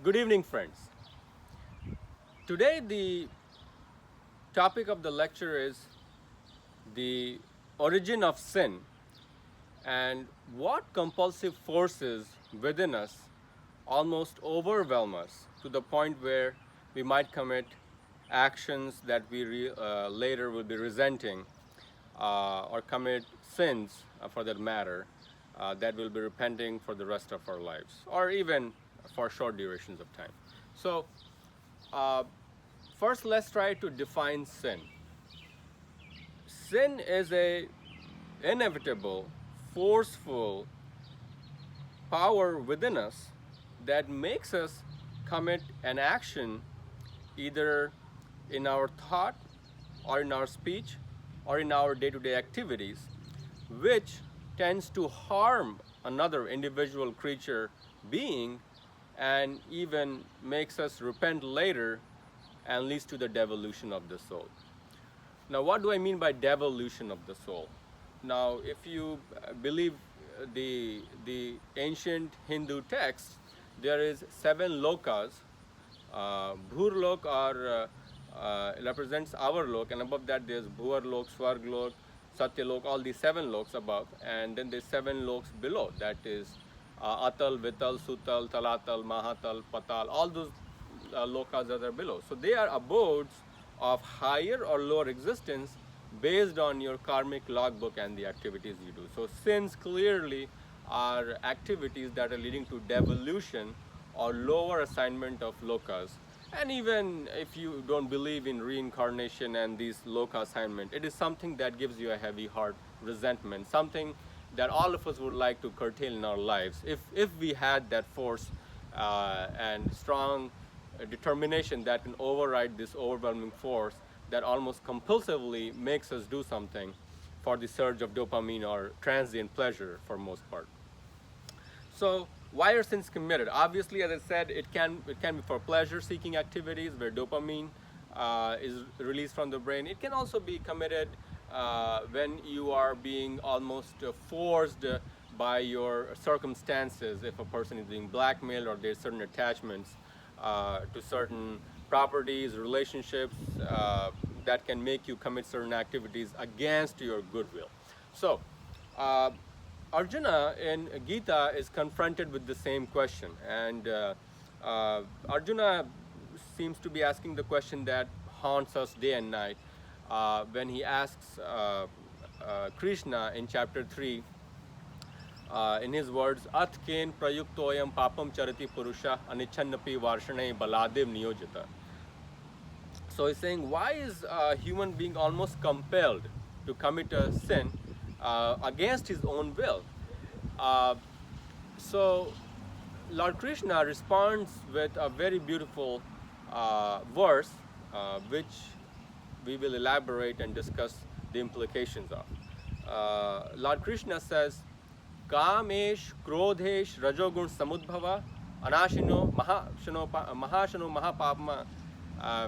Good evening, friends. Today, the topic of the lecture is the origin of sin and what compulsive forces within us almost overwhelm us to the point where we might commit actions that we later will be resenting or commit sins for that matter that we'll be repenting for the rest of our lives or even for short durations of time. So first let's try to define sin. Sin is a inevitable, forceful power within us that makes us commit an action either in our thought or in our speech or in our day-to-day activities, which tends to harm another individual creature being and even makes us repent later and leads to the devolution of the soul. Now, what do I mean by devolution of the soul? Now, if you believe the ancient Hindu texts, there is 7 lokas. Bhurlok represents our lok, and above that there's Bhuarlok, Swarglok, Satyalok, all these 7 loks above, and then there's 7 loks below. That is Atal, Vital, Sutal, Talatal, Mahatal, Patal, all those lokas that are below. So they are abodes of higher or lower existence based on your karmic logbook and the activities you do. So sins clearly are activities that are leading to devolution or lower assignment of lokas. And even if you don't believe in reincarnation and these loka assignment, it is something that gives you a heavy heart, resentment, something that all of us would like to curtail in our lives. If we had that force and strong determination that can override this overwhelming force that almost compulsively makes us do something for the surge of dopamine or transient pleasure for most part. So why are sins committed? Obviously, as I said, it can be for pleasure-seeking activities where dopamine is released from the brain. It can also be committed when you are being almost forced by your circumstances. If a person is being blackmailed or there's certain attachments to certain properties, relationships that can make you commit certain activities against your goodwill. So Arjuna in Gita is confronted with the same question, and Arjuna seems to be asking the question that haunts us day and night when he asks Krishna in chapter 3 in his words, At ken prayuktoyam papam charati purusha anichannapi varshane baladev niyojita. So he's saying, why is a human being almost compelled to commit a sin against his own will? So Lord Krishna responds with a very beautiful verse which we will elaborate and discuss the implications of. Lord Krishna says, Kamesh, Krodhesh, Rajogun Samudbhava, Anashino, Mahashano Mahapapma,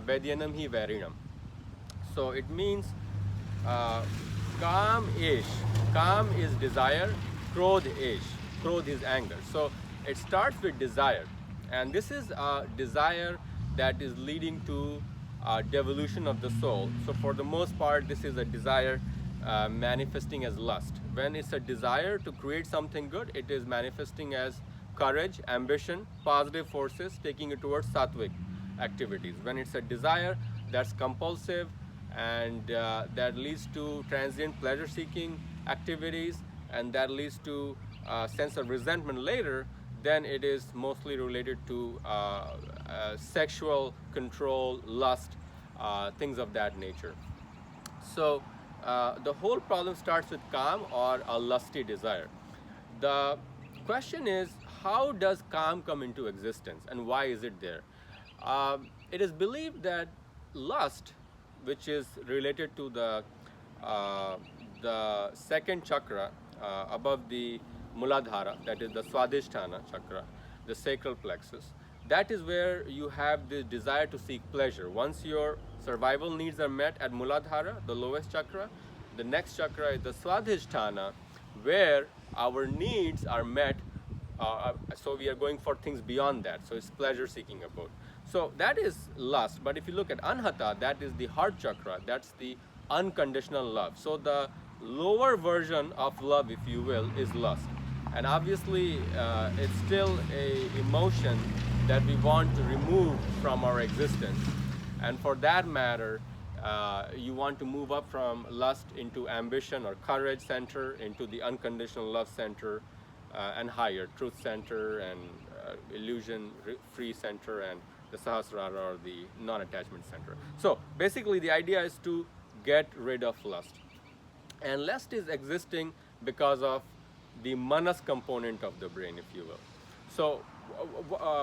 Vedyanam hi Vairinam. So it means Kam-ish. Kam is desire, Krodh-ish. Krodh is anger. So it starts with desire. And this is a desire that is leading to devolution of the soul. So for the most part, this is a desire manifesting as lust. When it's a desire to create something good, it is manifesting as courage, ambition, positive forces, taking it towards sattvic activities. When it's a desire that's compulsive and that leads to transient pleasure-seeking activities and that leads to a sense of resentment later, then it is mostly related to sexual control, lust, things of that nature. So the whole problem starts with Kam or a lusty desire. The question is, how does Kam come into existence and why is it there? It is believed that lust, which is related to the second chakra above the Muladhara, that is the Swadhisthana chakra, the sacral plexus, that is where you have the desire to seek pleasure. Once your survival needs are met at Muladhara, the lowest chakra, the next chakra is the Swadhisthana, where our needs are met So we are going for things beyond that. So it's pleasure seeking abode. So that is lust. But if you look at anhata, that is the heart chakra. That's the unconditional love. So the lower version of love, if you will, is lust. And obviously, it's still a emotion that we want to remove from our existence. And for that matter, you want to move up from lust into ambition or courage center, into the unconditional love center, and higher, truth center, and illusion free center, and the sahasrara, or the non-attachment center. So basically the idea is to get rid of lust. And lust is existing because of the manas component of the brain, if you will. So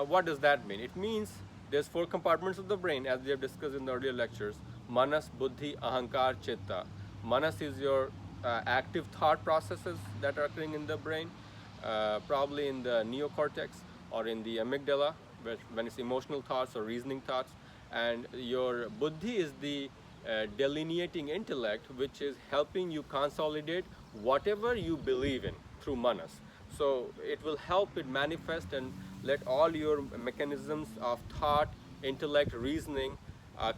what does that mean? It means there's four compartments of the brain, as we have discussed in the earlier lectures: manas, buddhi, ahankar, chitta. Manas is your active thought processes that are occurring in the brain, probably in the neocortex or in the amygdala, when it's emotional thoughts or reasoning thoughts. And your buddhi is the delineating intellect, which is helping you consolidate whatever you believe in through manas. So it will help it manifest and let all your mechanisms of thought, intellect, reasoning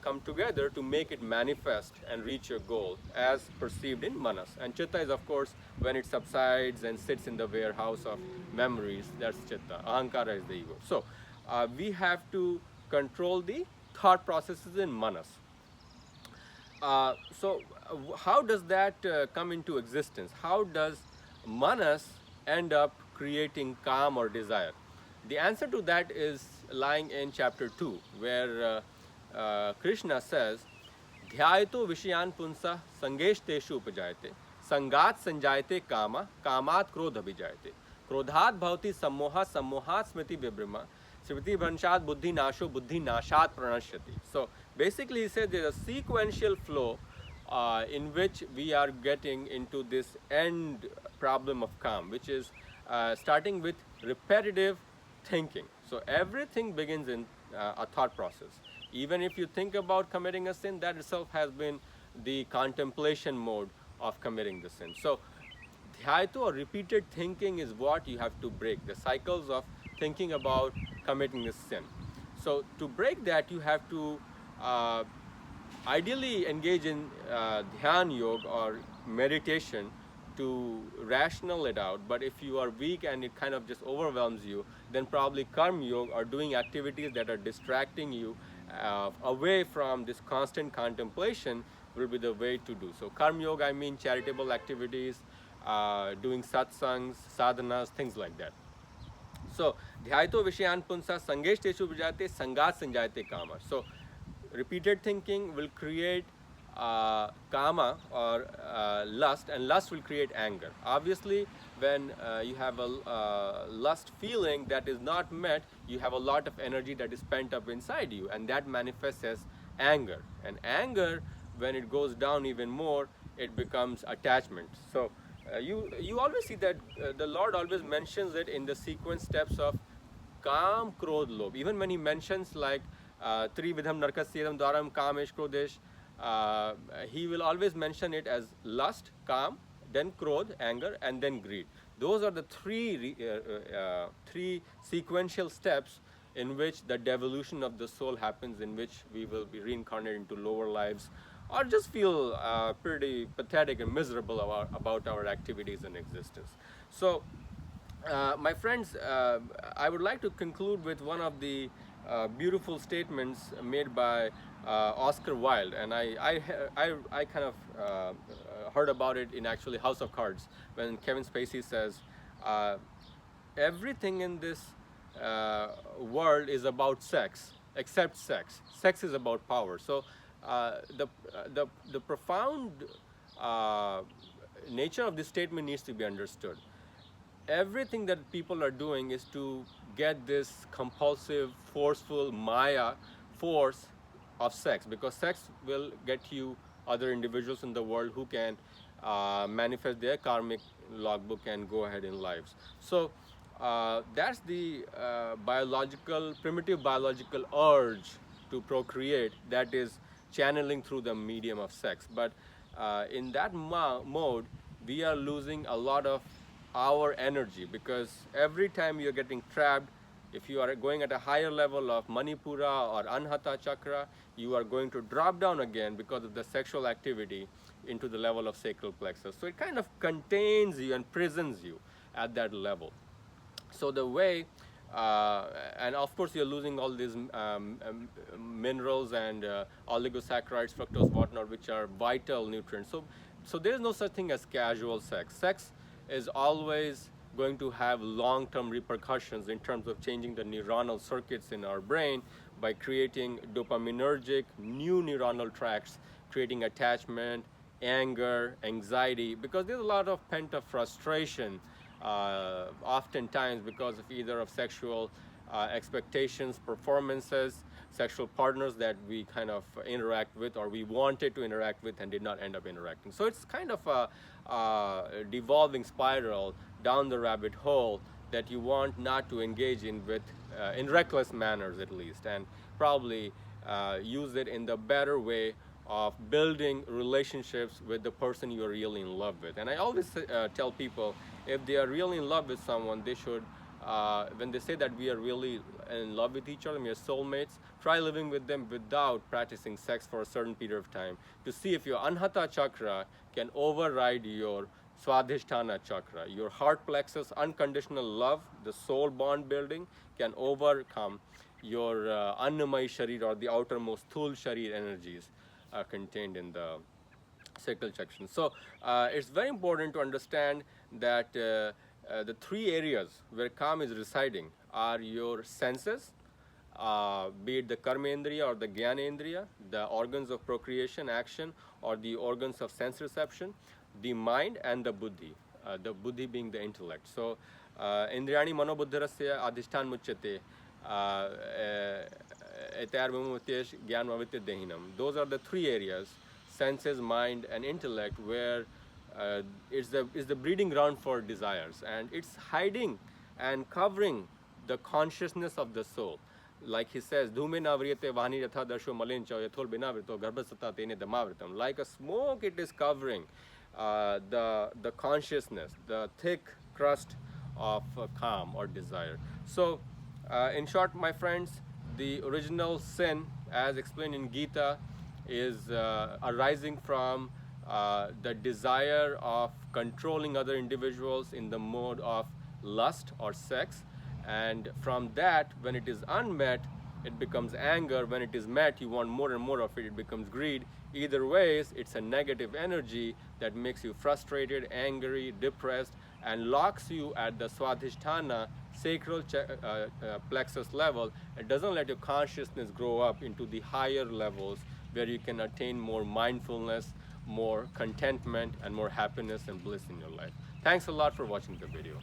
come together to make it manifest and reach your goal as perceived in manas. And chitta is, of course, when it subsides and sits in the warehouse of memories. That's chitta. Ahankara is the ego. So we have to control the thought processes in manas. How does that come into existence? How does manas end up creating calm or desire? The answer to that is lying in chapter 2, where Krishna says, Dhyayato Vishayan Punsa Sangesh Teshu Upajayate, Sangat Sanjayate Kama, Kamat Krodha Vijayate, Krodhat Bhavati Sammoha, Sammohat Smriti Vibrima, Smriti Bhanshat Buddhi Nasho, Buddhi Nashat Pranashyati. So basically, he says there's a sequential flow in which we are getting into this end problem of calm, which is starting with repetitive thinking. So everything begins in a thought process. Even if you think about committing a sin, that itself has been the contemplation mode of committing the sin. So dhyayatu, or repeated thinking, is what you have to break, the cycles of thinking about committing a sin. So to break that, you have to ideally engage in dhyan yoga or meditation to rational it out. But if you are weak and it kind of just overwhelms you, then probably karma yoga, or doing activities that are distracting you away from this constant contemplation, will be the way to do. So karma yoga, I mean charitable activities, doing satsangs, sadhanas, things like that. So dhyayato vishayan punsa sangesh teshu vijayate sangat sanjayate kama. So repeated thinking will create kama, or lust, and lust will create anger. Obviously, when you have a lust feeling that is not met, you have a lot of energy that is pent up inside you, and that manifests as anger. And anger, when it goes down even more, it becomes attachment. So you always see that the Lord always mentions it in the sequence steps of Kam, Krodh, Lobh. Even when he mentions like Trividham Narkasyedam Dwaram Kamesh Krodesh, he will always mention it as lust, Kam, then Krodh, anger, and then greed. Those are the three sequential steps in which the devolution of the soul happens, in which we will be reincarnated into lower lives, or just feel pretty pathetic and miserable about our activities and existence. So my friends, I would like to conclude with one of the beautiful statements made by Oscar Wilde, and I kind of heard about it in actually House of Cards, when Kevin Spacey says, everything in this world is about sex, except sex. Sex is about power. So the profound nature of this statement needs to be understood. Everything that people are doing is to get this compulsive, forceful Maya force of sex, because sex will get you other individuals in the world who can manifest their karmic logbook and go ahead in lives. So that's the primitive biological urge to procreate that is channeling through the medium of sex. But in that mode, we are losing a lot of our energy, because every time you're getting trapped, if you are going at a higher level of Manipura or Anhata chakra, you are going to drop down again because of the sexual activity into the level of sacral plexus. So it kind of contains you and prisons you at that level. So the way, and of course you're losing all these minerals and oligosaccharides, fructose, whatnot, which are vital nutrients. So there is no such thing as casual sex. Sex is always going to have long-term repercussions in terms of changing the neuronal circuits in our brain by creating dopaminergic new neuronal tracts, creating attachment, anger, anxiety, because there's a lot of pent-up frustration, oftentimes because of either of sexual expectations, performances, sexual partners that we kind of interact with or we wanted to interact with and did not end up interacting. So it's kind of a devolving spiral down the rabbit hole that you want not to engage in with in reckless manners at least, and probably use it in the better way of building relationships with the person you are really in love with. And I always tell people, if they are really in love with someone, they should, when they say that we are really in love with each other, we are soulmates, try living with them without practicing sex for a certain period of time to see if your Anhata chakra can override your Swadhisthana chakra. Your heart plexus, unconditional love, the soul bond building, can overcome your Annamay Sharir, or the outermost Thul Sharir energies contained in the sacral section. So it's very important to understand that the three areas where calm is residing are your senses, be it the karmendriya or the gyanendriya, the organs of procreation, action, or the organs of sense reception, the mind, and the buddhi being the intellect. So, indriyani manobuddharasya adhishtan muchyate, etar vimutesh gyan vavitya dehinam. Those are the three areas, senses, mind, and intellect, where is the breeding ground for desires, and it's hiding and covering the consciousness of the soul. Like he says, dhume navriyate vani ratha darsho malencha yathol binavrito garbhasata tene damavritam. Like a smoke, it is covering the consciousness, the thick crust of calm or desire. So, in short, my friends, the original sin, as explained in Gita, is arising from the desire of controlling other individuals in the mode of lust or sex. And from that, when it is unmet, it becomes anger. When it is met, you want more and more of it, it becomes greed. Either ways, it's a negative energy that makes you frustrated, angry, depressed, and locks you at the Swadhisthana sacral plexus level. It doesn't let your consciousness grow up into the higher levels where you can attain more mindfulness, more contentment, and more happiness and bliss in your life. Thanks a lot for watching the video.